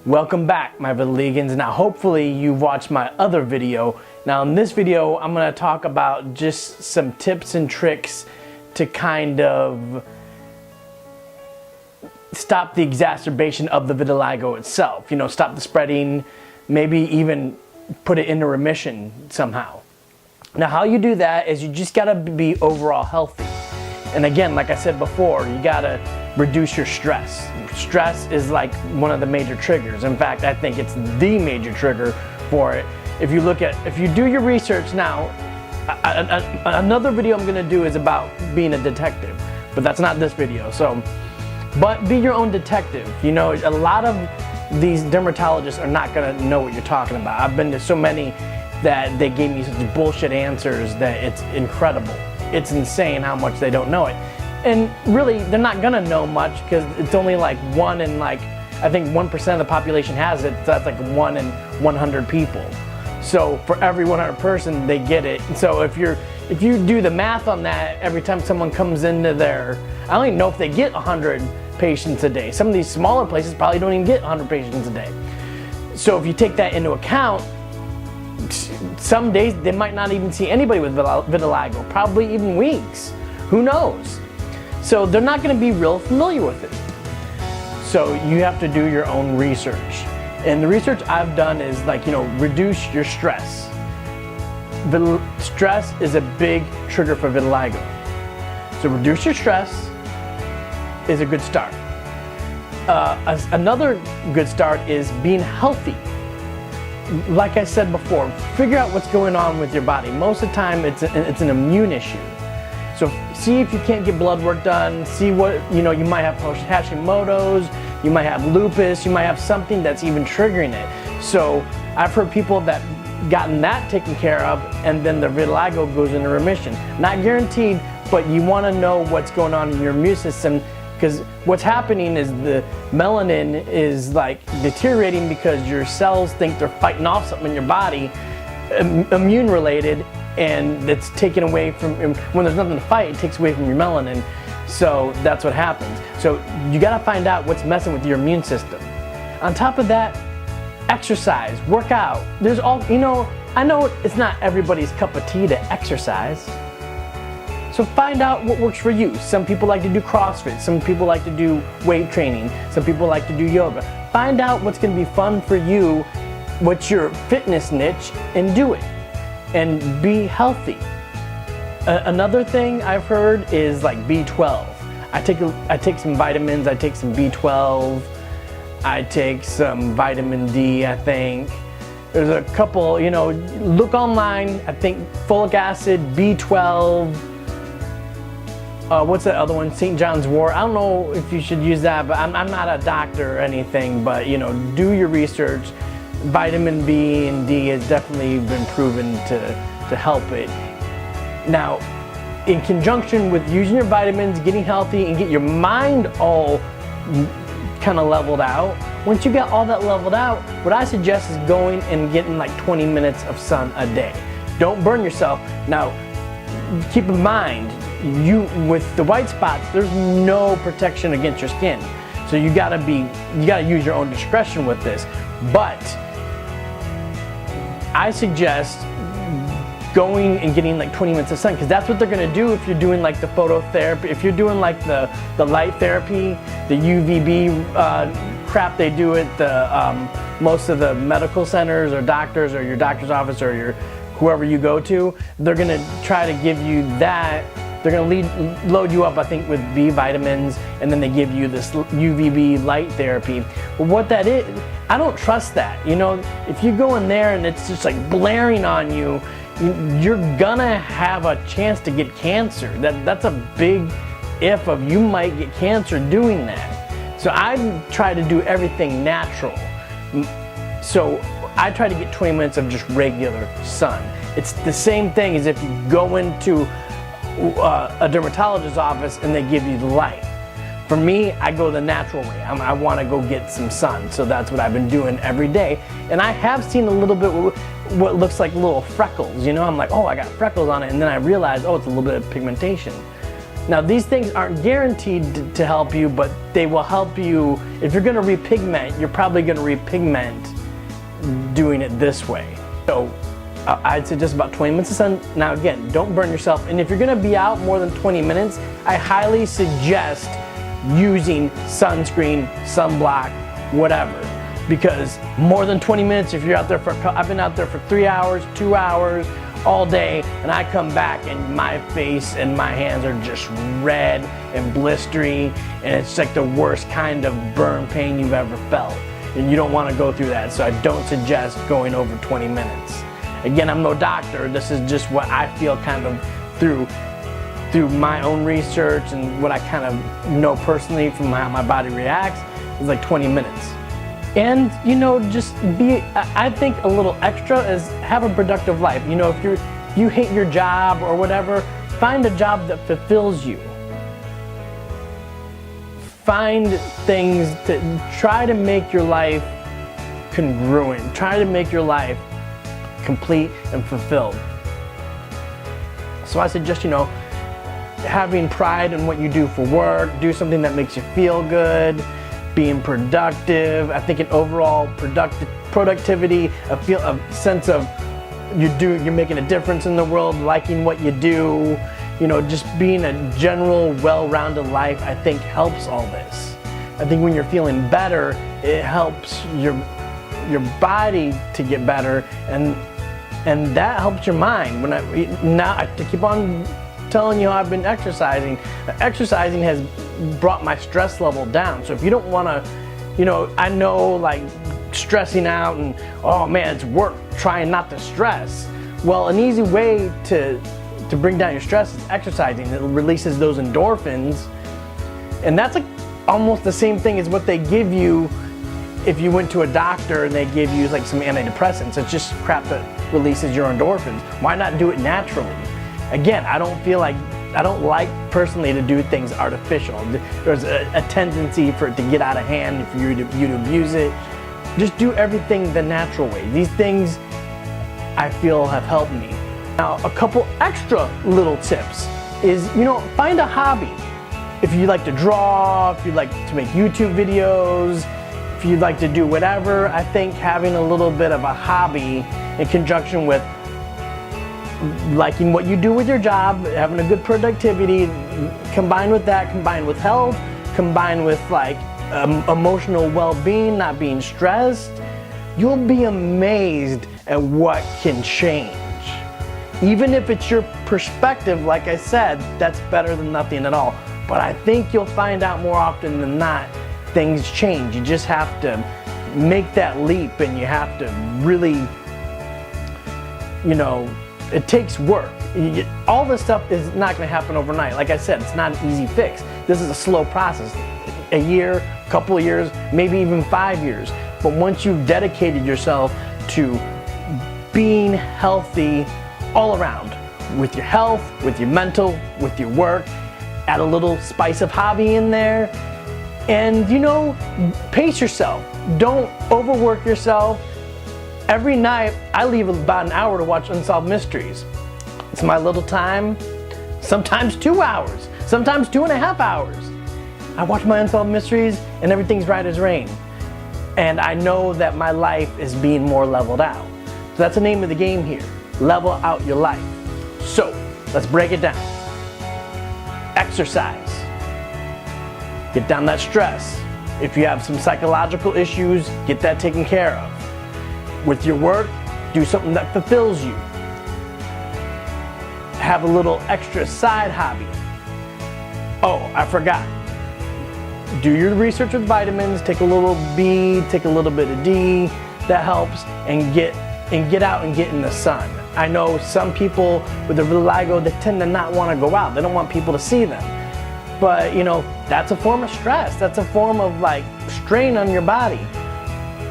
Welcome back, my Vitiligans. Now hopefully you've watched my other video. Now in this video I'm going to talk about just some tips and tricks to kind of stop the exacerbation of the vitiligo itself. You know, stop the spreading, maybe even put it into remission somehow. Now how you do that is you just got to be overall healthy. And again, like I said before, you got to reduce your stress. Stress is like one of the major triggers. In fact, I think it's the major trigger for it. If you do your research now, another video I'm gonna do is about being a detective, but that's not this video. But be your own detective. You know, a lot of these dermatologists are not gonna know what you're talking about. I've been to so many that they gave me such bullshit answers that it's incredible. It's insane how much they don't know it. And really, they're not gonna know much because it's only like one in I think 1% of the population has it. So that's like 1 in 100 people. So for every 100 person, they get it. So if you do the math on that, every time someone comes into I don't even know if they get 100 patients a day. Some of these smaller places probably don't even get 100 patients a day. So if you take that into account, some days they might not even see anybody with vitiligo, probably even weeks. Who knows? So they're not going to be real familiar with it. So you have to do your own research. And the research I've done is reduce your stress. Stress is a big trigger for vitiligo. So reduce your stress is a good start. Another good start is being healthy. Like I said before, figure out what's going on with your body. Most of the time it's an immune issue. So see if you can't get blood work done, see what, you might have Hashimoto's, you might have lupus, you might have something that's even triggering it. So I've heard people that gotten that taken care of and then their vitiligo goes into remission. Not guaranteed, but you want to know what's going on in your immune system, because what's happening is the melanin is deteriorating because your cells think they're fighting off something in your body, immune related, and it's taken away from, when there's nothing to fight, it takes away from your melanin. So that's what happens. So you gotta find out what's messing with your immune system. On top of that, exercise, work out. There's all, I know it's not everybody's cup of tea to exercise. So find out what works for you. Some people like to do CrossFit, some people like to do weight training, some people like to do yoga. Find out what's gonna be fun for you, what's your fitness niche, and do it. And be healthy. Another thing I've heard is B12. I take some vitamins, I take some B12, I take some vitamin D, I think. There's a couple, look online, I think folic acid, B12, what's that other one, St. John's wort. I don't know if you should use that, but I'm not a doctor or anything, but do your research. Vitamin B and D has definitely been proven to help it. Now, in conjunction with using your vitamins, getting healthy, and get your mind all kind of leveled out, once you got all that leveled out, what I suggest is going and getting 20 minutes of sun a day. Don't burn yourself. Now, keep in mind, with the white spots, there's no protection against your skin. So you gotta use your own discretion with this. But I suggest going and getting 20 minutes of sun, because that's what they're gonna do if you're doing the phototherapy, if you're doing the light therapy, the UVB crap they do at most of the medical centers or doctors or your doctor's office or whoever you go to. They're gonna try to give you that. They're gonna load you up, I think, with B vitamins, and then they give you this UVB light therapy. But what that is, I don't trust that. If you go in there and it's just blaring on you, you're gonna have a chance to get cancer. That's a big if of you might get cancer doing that. So I try to do everything natural. So I try to get 20 minutes of just regular sun. It's the same thing as if you go into a dermatologist's office and they give you the light. For me, I go the natural way. I want to go get some sun, so that's what I've been doing every day. And I have seen a little bit what looks like little freckles. I'm like, oh, I got freckles on it, and then I realize, oh, it's a little bit of pigmentation. Now these things aren't guaranteed to help you, but they will help you. If you're gonna repigment, you're probably gonna repigment doing it this way. So I'd suggest about 20 minutes of sun. Now again, don't burn yourself. And if you're gonna be out more than 20 minutes, I highly suggest using sunscreen, sunblock, whatever. Because more than 20 minutes, if you're out there I've been out there for 3 hours, 2 hours, all day, and I come back and my face and my hands are just red and blistery, and it's like the worst kind of burn pain you've ever felt. And you don't want to go through that, so I don't suggest going over 20 minutes. Again, I'm no doctor. This is just what I feel kind of through my own research and what I kind of know personally from how my body reacts. It's like 20 minutes. And you know, just I think a little extra is have a productive life. You know, if you hate your job or whatever, find a job that fulfills you. Find things that try to make your life congruent. Try to make your life complete and fulfilled. So I suggest, you know, having pride in what you do for work, do something that makes you feel good, being productive. I think an overall productivity, a sense of you're making a difference in the world, liking what you do, you know, just being a general well-rounded life, I think helps all this. I think when you're feeling better, it helps your body to get better, and that helps your mind. Now I keep on telling you how I've been exercising. Exercising has brought my stress level down. So if you don't want to, you know, I know like stressing out and oh man, it's work trying not to stress. Well, an easy way to bring down your stress is exercising. It releases those endorphins, and that's like almost the same thing as what they give you if you went to a doctor and they give you like some antidepressants. It's just crap that releases your endorphins. Why not do it naturally? Again, I don't like personally to do things artificial. There's a tendency for it to get out of hand, for you to abuse it. Just do everything the natural way. These things I feel have helped me. Now, a couple extra little tips is, you know, find a hobby. If you like to draw, if you like to make YouTube videos, if you'd like to do whatever, I think having a little bit of a hobby in conjunction with liking what you do with your job, having a good productivity, combined with that, combined with health, combined with like emotional well-being, not being stressed, you'll be amazed at what can change. Even if it's your perspective, like I said, that's better than nothing at all. But I think you'll find out more often than not, things change. You just have to make that leap, and you have to really, you know, it takes work. All this stuff is not going to happen overnight. Like I said, it's not an easy fix. This is a slow process. A year, a couple of years, maybe even 5 years. But once you've dedicated yourself to being healthy all around, with your health, with your mental, with your work, add a little spice of hobby in there, and you know, pace yourself. Don't overwork yourself. Every night, I leave about an hour to watch Unsolved Mysteries. It's my little time, sometimes 2 hours, sometimes 2.5 hours. I watch my Unsolved Mysteries and everything's right as rain. And I know that my life is being more leveled out. So that's the name of the game here, level out your life. So, let's break it down. Exercise. Get down that stress. If you have some psychological issues, get that taken care of. With your work, do something that fulfills you. Have a little extra side hobby. Oh, I forgot. Do your research with vitamins, take a little B, take a little bit of D, that helps, and get out and get in the sun. I know some people with the vitiligo, they tend to not want to go out. They don't want people to see them. But you know, that's a form of stress. That's a form of like strain on your body.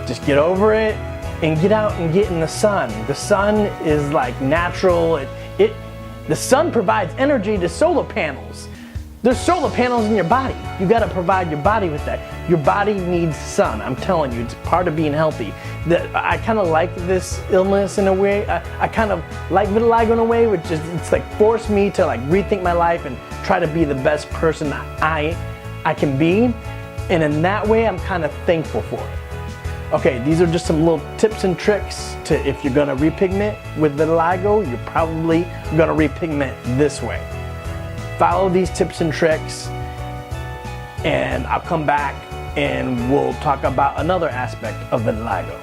Just get over it and get out and get in the sun. The sun is like natural. The sun provides energy to solar panels. There's solar panels in your body. You gotta provide your body with that. Your body needs sun. I'm telling you, it's part of being healthy. I kind of like this illness in a way. I kind of like vitiligo in a way, which is, it's like forced me to like rethink my life and try to be the best person I can be. And in that way, I'm kind of thankful for it. Okay, these are just some little tips and tricks to if you're gonna repigment with vitiligo, you're probably gonna repigment this way. Follow these tips and tricks, and I'll come back and we'll talk about another aspect of vitiligo.